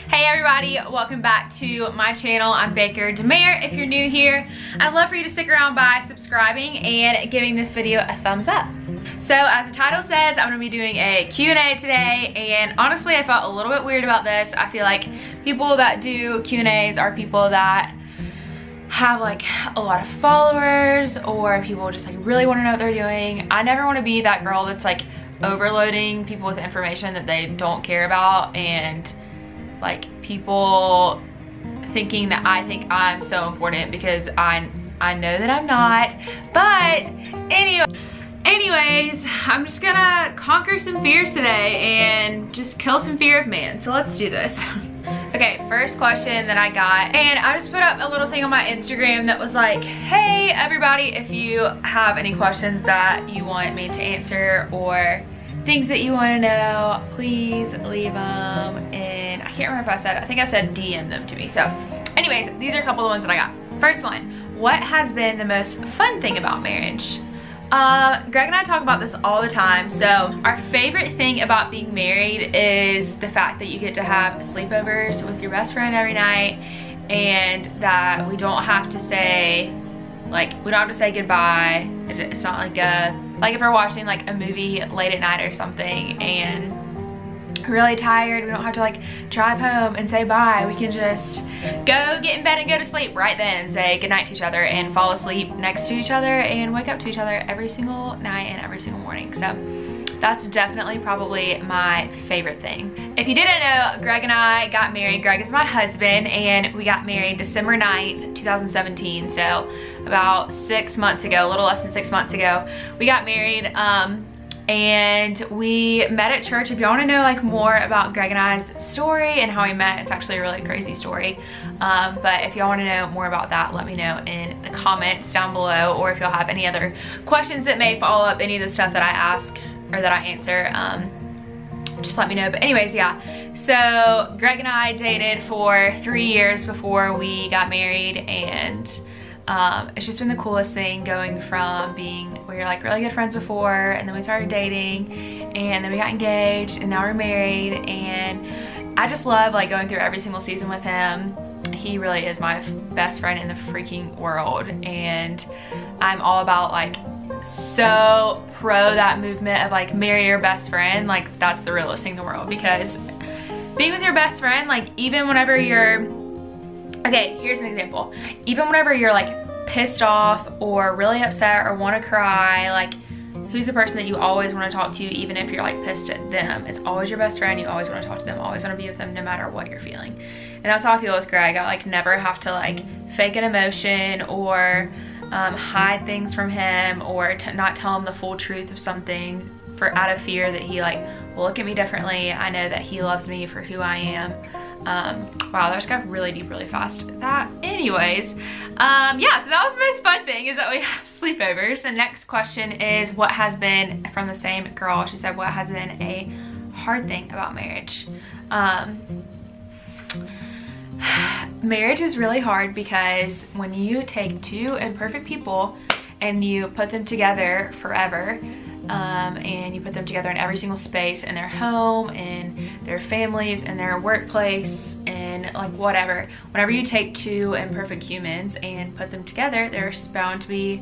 Hey everybody, welcome back to my channel. I'm Baker DeMare. If you're new here, I'd love for you to stick around by subscribing and giving this video a thumbs up. So as the title says, I'm gonna be doing a Q&A today, and honestly I felt a little bit weird about this. I feel like people that do Q&As are people that have like a lot of followers, or people just like really want to know what they're doing. I never want to be that girl that's like overloading people with information that they don't care about, and like people thinking that I think I'm so important because I know that I'm not. But anyways, I'm just gonna conquer some fears today and just kill some fear of man. So let's do this. Okay, first question that I got, and I just put up a little thing on my Instagram that was like, hey everybody, if you have any questions that you want me to answer or things that you want to know, please leave them. And I can't remember if I think I said DM them to me. So anyways, these are a couple of the ones that I got. First one, what has been the most fun thing about marriage? Greg and I talk about this all the time. So our favorite thing about being married is the fact that you get to have sleepovers with your best friend every night, and that we don't have to say, like, we don't have to say goodbye. It's not like if we're watching like a movie late at night or something and really tired, we don't have to like drive home and say bye. We can just go get in bed and go to sleep right then and say goodnight to each other and fall asleep next to each other and wake up to each other every single night and every single morning. So that's definitely probably my favorite thing. If you didn't know, Greg and I got married. Greg is my husband, and we got married December 9th, 2017. So about 6 months ago, a little less than 6 months ago, we got married. And we met at church. If y'all want to know like more about Greg and I's story and how we met, it's actually a really crazy story. But if y'all want to know more about that, let me know in the comments down below, or if y'all have any other questions that may follow up any of the stuff that I ask or that I answer, just let me know. But anyways, yeah, so Greg and I dated for 3 years before we got married, and it's just been the coolest thing, going from being, we were like really good friends before, and then we started dating, and then we got engaged, and now we're married. And I just love like going through every single season with him. He really is my best friend in the freaking world, and I'm all about like so pro that movement of like marry your best friend. Like that's the realest thing in the world, because being with your best friend, like even whenever you're, okay, here's an example. Even whenever you're like pissed off or really upset or want to cry, like who's the person that you always want to talk to, even if you're like pissed at them? It's always your best friend. You always want to talk to them, always want to be with them no matter what you're feeling. And that's how I feel with Greg. I like never have to like fake an emotion or hide things from him, or not tell him the full truth of something out of fear that he like will look at me differently. I know that he loves me for who I am. Wow, that just got really deep really fast. Anyways, yeah, so that was the most fun thing, is that we have sleepovers. The next question is, what has been, from the same girl, she said, what has been a hard thing about marriage? Marriage is really hard, because when you take two imperfect people and you put them together forever, and you put them together in every single space, in their home, in their families, in their workplace, and like whatever. Whenever you take two imperfect humans and put them together, there's bound to be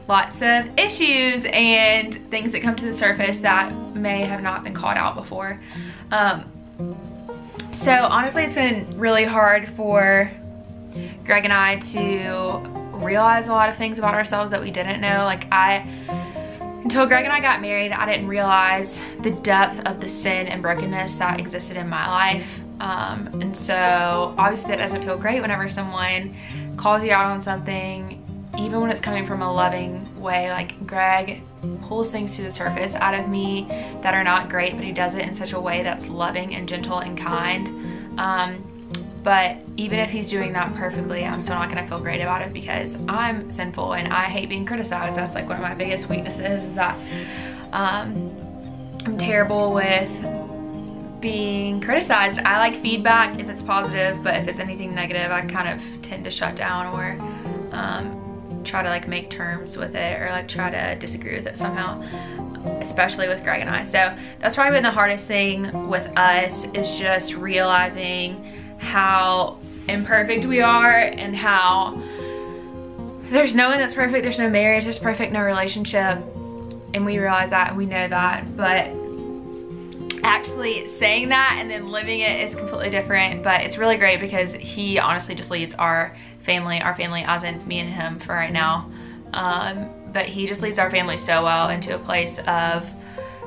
lots of issues and things that come to the surface that may have not been called out before. So honestly, it's been really hard for Greg and I to realize a lot of things about ourselves that we didn't know. Like until Greg and I got married, I didn't realize the depth of the sin and brokenness that existed in my life. And so obviously that doesn't feel great whenever someone calls you out on something, even when it's coming from a loving way. Like Greg pulls things to the surface out of me that are not great, but he does it in such a way that's loving and gentle and kind. But even if he's doing that perfectly, I'm still not gonna feel great about it, because I'm sinful and I hate being criticized. That's like one of my biggest weaknesses, is that I'm terrible with being criticized. I like feedback if it's positive, but if it's anything negative, I kind of tend to shut down, or try to like make terms with it, or like try to disagree with it somehow, especially with Greg and I. So that's probably been the hardest thing with us, is just realizing how imperfect we are and how there's no one that's perfect, there's no marriage that's perfect, no relationship, and we realize that and we know that, but actually saying that and then living it is completely different. But it's really great because he honestly just leads our family as in me and him for right now, but he just leads our family so well into a place of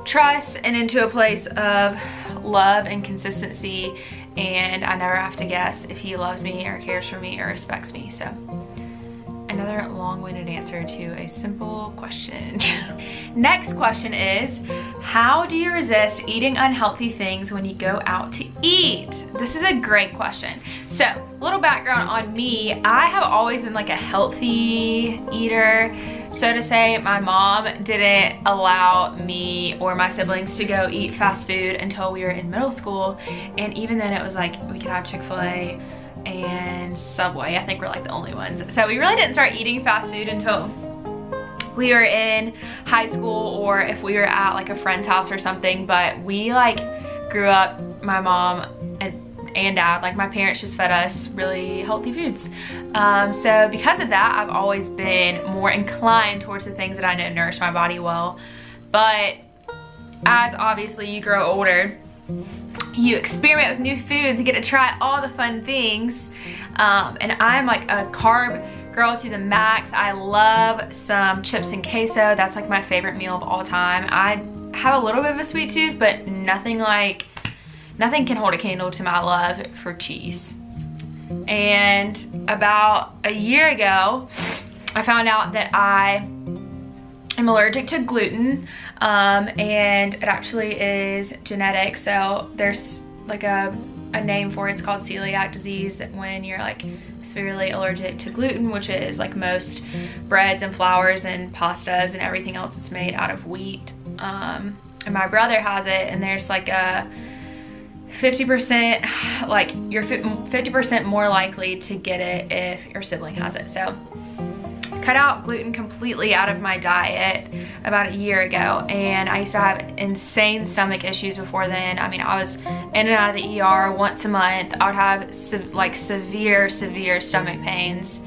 trust and into a place of love and consistency, and I never have to guess if he loves me or cares for me or respects me. So another long-winded answer to a simple question. Next question is, how do you resist eating unhealthy things when you go out to eat? This is a great question. So, a little background on me. I have always been like a healthy eater. So to say, my mom didn't allow me or my siblings to go eat fast food until we were in middle school. And even then it was like, we could have Chick-fil-A and Subway. I think we're like the only ones. So we really didn't start eating fast food until we were in high school, or if we were at like a friend's house or something. But we like grew up, my mom and dad, like my parents just fed us really healthy foods. So because of that, I've always been more inclined towards the things that I know nourish my body well. But as obviously you grow older, you experiment with new foods and get to try all the fun things. And I'm like a carb girl to the max. I love some chips and queso. That's like my favorite meal of all time. I have a little bit of a sweet tooth, but nothing can hold a candle to my love for cheese. And about a year ago, I found out that I am allergic to gluten, and it actually is genetic. So there's like a name for it. It's called celiac disease, when you're like severely allergic to gluten, which is like most breads and flours and pastas and everything else that's made out of wheat. And my brother has it, and there's like a 50%, like you're 50% more likely to get it if your sibling has it. So cut out gluten completely out of my diet about a year ago, and I used to have insane stomach issues before then. I mean, I was in and out of the ER once a month. I would have severe stomach pains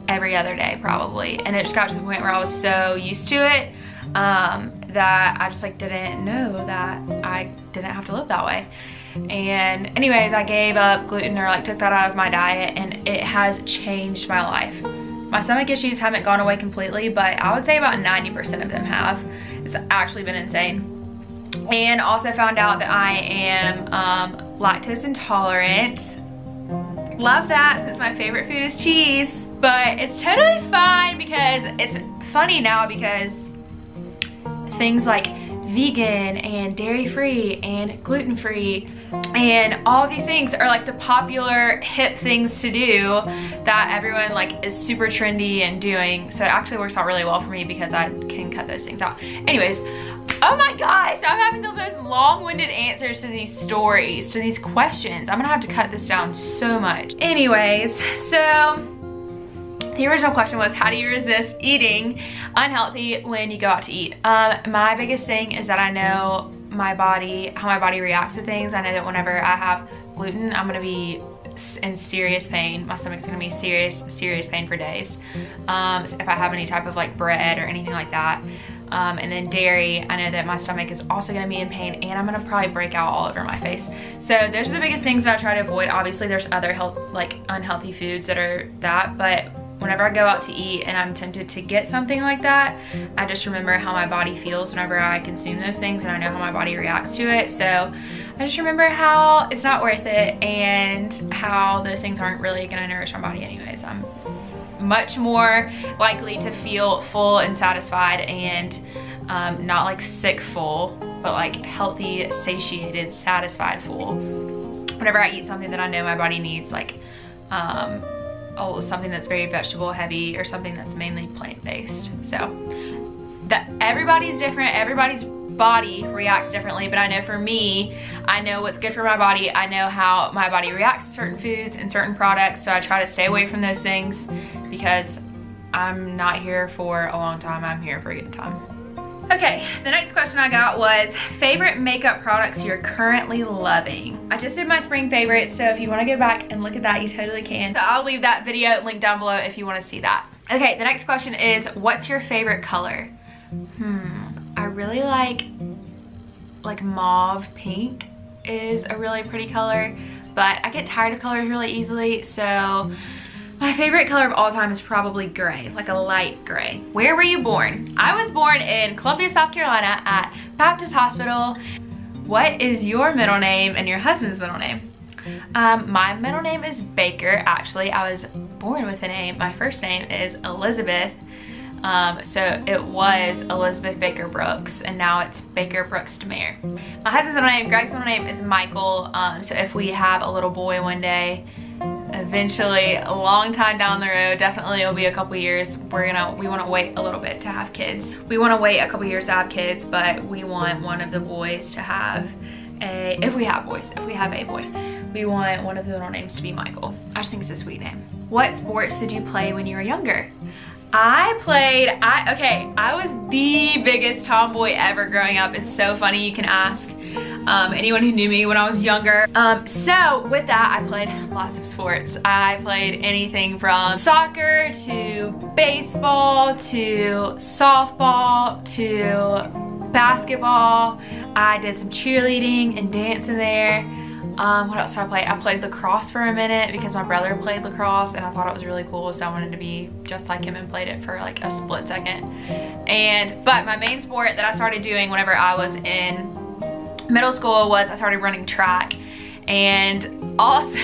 every other day probably, and it just got to the point where I was so used to it that I just like didn't know that I didn't have to live that way. And anyways, I gave up gluten, or like took that out of my diet, and it has changed my life. My stomach issues haven't gone away completely, but I would say about 90% of them have. It's actually been insane. And also found out that I am lactose intolerant. Love that, since my favorite food is cheese. But it's totally fine, because it's funny now because things like vegan and dairy-free and gluten-free and all of these things are like the popular hip things to do that everyone like is super trendy and doing. So it actually works out really well for me because I can cut those things out. Anyways, oh my gosh, I'm having the most long-winded answers to these stories, to these questions. I'm gonna have to cut this down so much. Anyways, so the original question was, how do you resist eating unhealthy when you go out to eat? My biggest thing is that I know my body, how my body reacts to things. I know that whenever I have gluten, I'm gonna be in serious pain. My stomach's gonna be serious pain for days. So if I have any type of like bread or anything like that. And then dairy, I know that my stomach is also gonna be in pain, and I'm gonna probably break out all over my face. So those are the biggest things that I try to avoid. Obviously there's other unhealthy foods that are that, but whenever I go out to eat and I'm tempted to get something like that, I just remember how my body feels whenever I consume those things, and I know how my body reacts to it. So I just remember how it's not worth it, and how those things aren't really gonna nourish my body anyways. I'm much more likely to feel full and satisfied, and not like sick full, but like healthy, satiated, satisfied full whenever I eat something that I know my body needs, like something that's very vegetable heavy or something that's mainly plant-based. So that everybody's different, everybody's body reacts differently, but I know for me, I know what's good for my body. I know how my body reacts to certain foods and certain products, so I try to stay away from those things because I'm not here for a long time, I'm here for a good time. Okay, the next question I got was favorite makeup products you're currently loving. I just did my spring favorites, so if you want to go back and look at that, you totally can. So I'll leave that video link down below if you want to see that. Okay, the next question is, what's your favorite color? I really like mauve pink is a really pretty color, but I get tired of colors really easily, so my favorite color of all time is probably gray, like a light gray. Where were you born? I was born in Columbia, South Carolina at Baptist Hospital. What is your middle name and your husband's middle name? My middle name is Baker. Actually, I was born with a name. My first name is Elizabeth. So it was Elizabeth Baker Brooks, and now it's Baker Brooks DeMare. My husband's middle name, Greg's middle name is Michael. So if we have a little boy one day, eventually, a long time down the road, definitely it'll be a couple years, we want to wait a little bit to have kids. We want to wait a couple years to have kids, but we want one of the boys to have if we have a boy, we want one of the middle names to be Michael. I just think it's a sweet name. What sports did you play when you were younger? I was the biggest tomboy ever growing up. It's so funny. You can ask anyone who knew me when I was younger. So with that, I played lots of sports. I played anything from soccer to baseball to softball to basketball. I did some cheerleading and dance in there. What else did I play? I played lacrosse for a minute because my brother played lacrosse and I thought it was really cool, so I wanted to be just like him and played it for like a split second. But my main sport that I started doing whenever I was in middle school was I started running track. And also,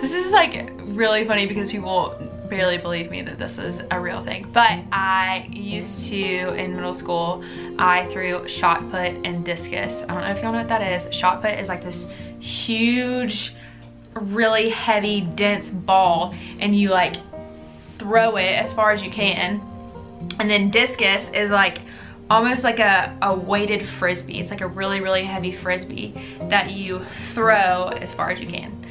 this is like really funny because people barely believe me that this was a real thing, but I used to, in middle school, I threw shot put and discus. I don't know if y'all know what that is. Shot put is like this huge, really heavy, dense ball, and you like throw it as far as you can. And then discus is like almost like a weighted frisbee. It's like a really, really heavy frisbee that you throw as far as you can.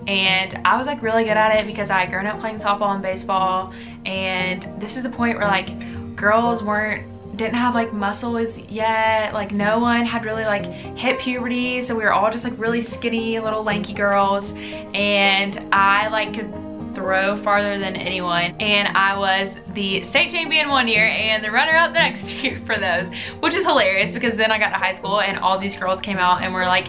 And I was like really good at it because I had grown up playing softball and baseball, and this is the point where like girls didn't have like muscles yet, like no one had really like hit puberty, so we were all just like really skinny little lanky girls, and I like could throw farther than anyone, and I was the state champion one year and the runner-up the next year for those, which is hilarious because then I got to high school and all these girls came out and were like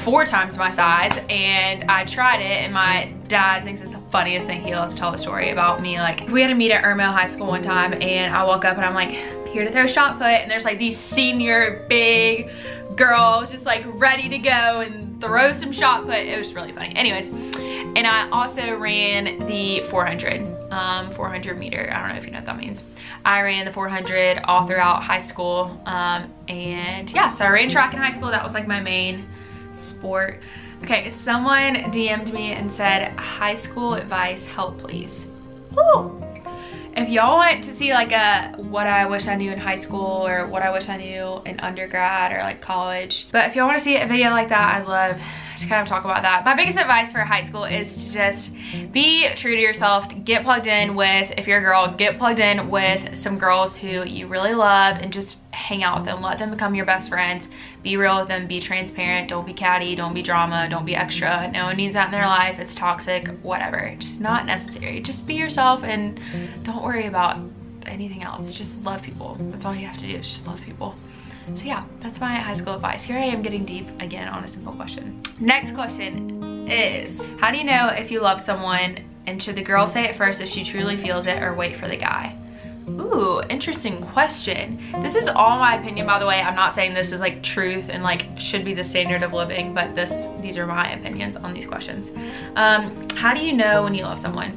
4 times my size, and I tried it, and my dad thinks it's the funniest thing. He loves to tell the story about me. Like, we had a meet at Irmo High School one time, and I walk up and I'm like, here to throw shot put, and there's like these senior big girls just like ready to go and throw some shot put. It was really funny. Anyways, and I also ran the 400 meter. I don't know if you know what that means. I ran the 400 all throughout high school. And yeah, so I ran track in high school. That was like my main sport. Okay, someone DM'd me and said, high school advice, help please. Woo! If y'all want to see like what I wish I knew in high school or what I wish I knew in undergrad or like college, but if y'all want to see a video like that, I'd love to kind of talk about that. My biggest advice for high school is to just be true to yourself. Get plugged in with, if you're a girl, get plugged in with some girls who you really love and just hang out with them. Let them become your best friends. Be real with them, be transparent, don't be catty, don't be drama, don't be extra. No one needs that in their life. It's toxic, whatever. Just not necessary. Just be yourself and don't worry about anything else. Just love people. That's all you have to do, is just love people. So yeah, that's my high school advice. Here I am getting deep again on a simple question. Next question is, how do you know if you love someone, and should the girl say it first if she truly feels it, or wait for the guy? Ooh, interesting question. This is all my opinion, by the way. I'm not saying this is like truth and like should be the standard of living, but these are my opinions on these questions. How do you know when you love someone?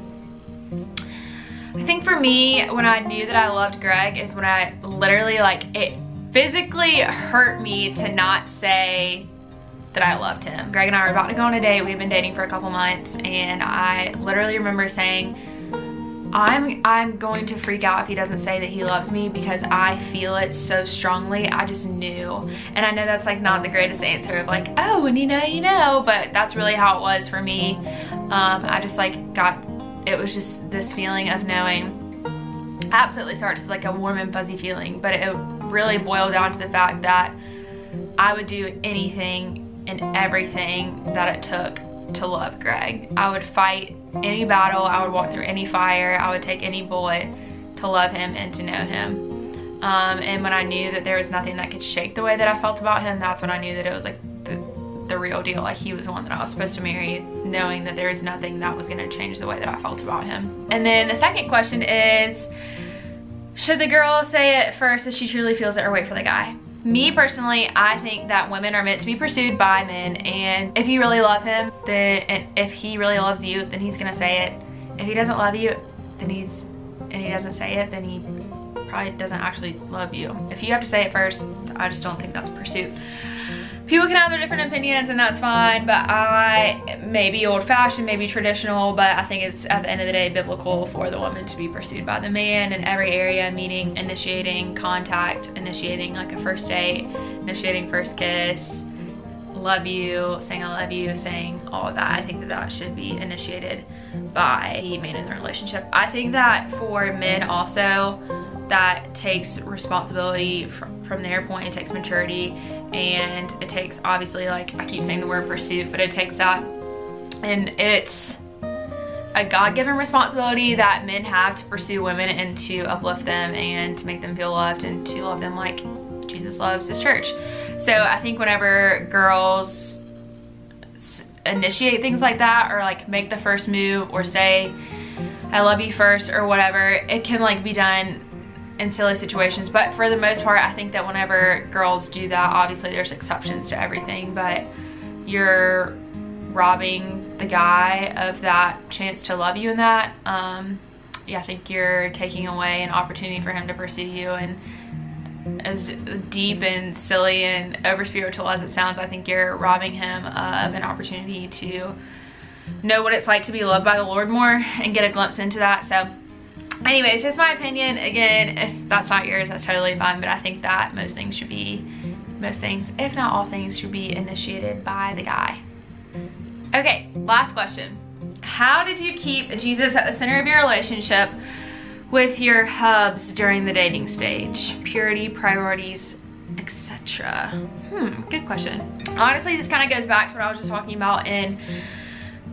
I think for me, when I knew that I loved Greg is when I literally, like, it physically hurt me to not say that I loved him. Greg and I were about to go on a date. We had been dating for a couple months, and I literally remember saying, I'm going to freak out if he doesn't say that he loves me because I feel it so strongly. I just knew. And I know that's like not the greatest answer of like, oh, when you know, but that's really how it was for me. I just like it was just this feeling of knowing. Absolutely starts as like a warm and fuzzy feeling, but it really boiled down to the fact that I would do anything and everything that it took to love Greg. I would fight any battle, I would walk through any fire, I would take any bullet to love him and to know him. And when I knew that there was nothing that could shake the way that I felt about him, that's when I knew that it was like the real deal. Like, he was the one that I was supposed to marry, knowing that there was nothing that was gonna change the way that I felt about him. And then the second question is, should the girl say it first if she truly feels it, or wait for the guy? Me personally, I think that women are meant to be pursued by men, and if you really love him, then, and if he really loves you, then he's gonna say it. If he doesn't love you, then he doesn't say it, then he probably doesn't actually love you. If you have to say it first, I just don't think that's pursuit. People can have their different opinions, and that's fine, but I may be old-fashioned, maybe traditional, but I think it's, at the end of the day, biblical for the woman to be pursued by the man in every area, meaning initiating contact, initiating like a first date, initiating first kiss, love you, saying I love you, saying all of that. I think that that should be initiated by the man in the relationship. I think that for men also, that takes responsibility from their point. It takes maturity, and it takes, obviously, like I keep saying the word pursuit, but it takes that, and it's a God-given responsibility that men have to pursue women and to uplift them and to make them feel loved and to love them like Jesus loves his church. So I think whenever girls initiate things like that, or like make the first move, or say I love you first, or whatever, it can like be done in silly situations. But for the most part, I think that whenever girls do that, obviously there's exceptions to everything, but you're robbing the guy of that chance to love you in that. Yeah, I think you're taking away an opportunity for him to pursue you, and as deep and silly and over spiritual as it sounds, I think you're robbing him of an opportunity to know what it's like to be loved by the Lord more and get a glimpse into that. So anyway, it's just my opinion. Again, if that's not yours, that's totally fine, but I think that most things, if not all things, should be initiated by the guy. Okay, last question. How did you keep Jesus at the center of your relationship with your hubs during the dating stage? Purity, priorities, etc. Good question. Honestly, this kind of goes back to what I was just talking about in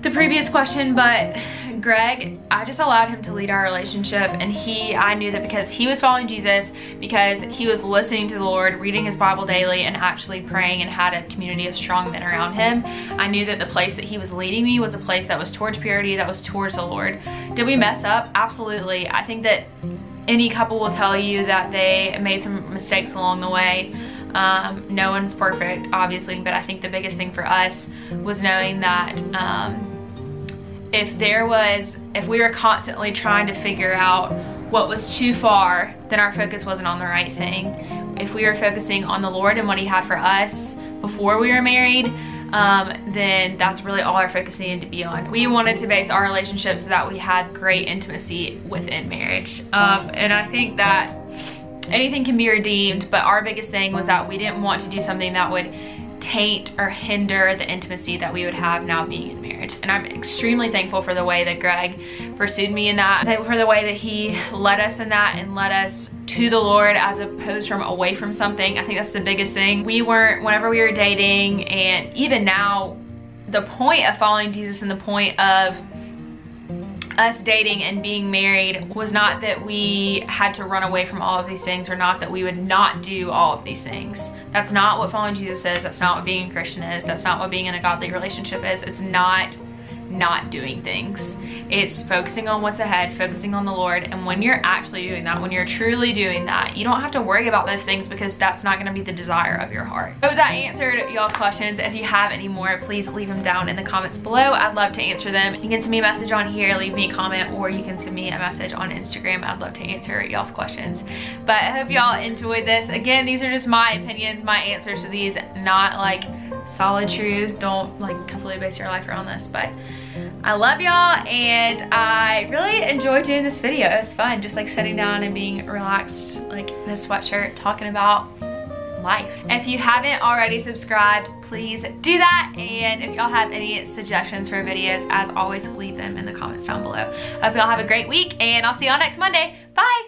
the previous question, but Greg, I just allowed him to lead our relationship, and I knew that because he was following Jesus, because he was listening to the Lord, reading his Bible daily, and actually praying, and had a community of strong men around him, I knew that the place that he was leading me was a place that was towards purity, that was towards the Lord. Did we mess up? Absolutely. I think that any couple will tell you that they made some mistakes along the way. No one's perfect, obviously, but I think the biggest thing for us was knowing that if we were constantly trying to figure out what was too far, then our focus wasn't on the right thing. If we were focusing on the Lord and what he had for us before we were married, then that's really all our focus needed to be on. We wanted to base our relationship so that we had great intimacy within marriage. And I think that anything can be redeemed, but our biggest thing was that we didn't want to do something that would taint or hinder the intimacy that we would have now being in marriage. And I'm extremely thankful for the way that Greg pursued me in that, for the way that he led us in that and led us to the Lord as opposed from away from something. I think that's the biggest thing. Whenever we were dating, and even now, the point of following Jesus and the point of us dating and being married was not that we had to run away from all of these things, or not that we would not do all of these things. That's not what following Jesus is. That's not what being a Christian is. That's not what being in a godly relationship is. It's not doing things. It's focusing on what's ahead, focusing on the Lord. And when you're actually doing that, when you're truly doing that, you don't have to worry about those things, because that's not gonna be the desire of your heart. I hope that answered y'all's questions. If you have any more, please leave them down in the comments below. I'd love to answer them. You can send me a message on here, leave me a comment, or you can send me a message on Instagram. I'd love to answer y'all's questions. But I hope y'all enjoyed this. Again, these are just my opinions, my answers to these, not like solid truth. Don't like completely base your life around this, but I love y'all, and I really enjoyed doing this video. It was fun, just like sitting down and being relaxed, like in a sweatshirt, talking about life. If you haven't already subscribed, please do that, and if y'all have any suggestions for videos, as always, leave them in the comments down below. I hope y'all have a great week, and I'll see y'all next Monday. Bye!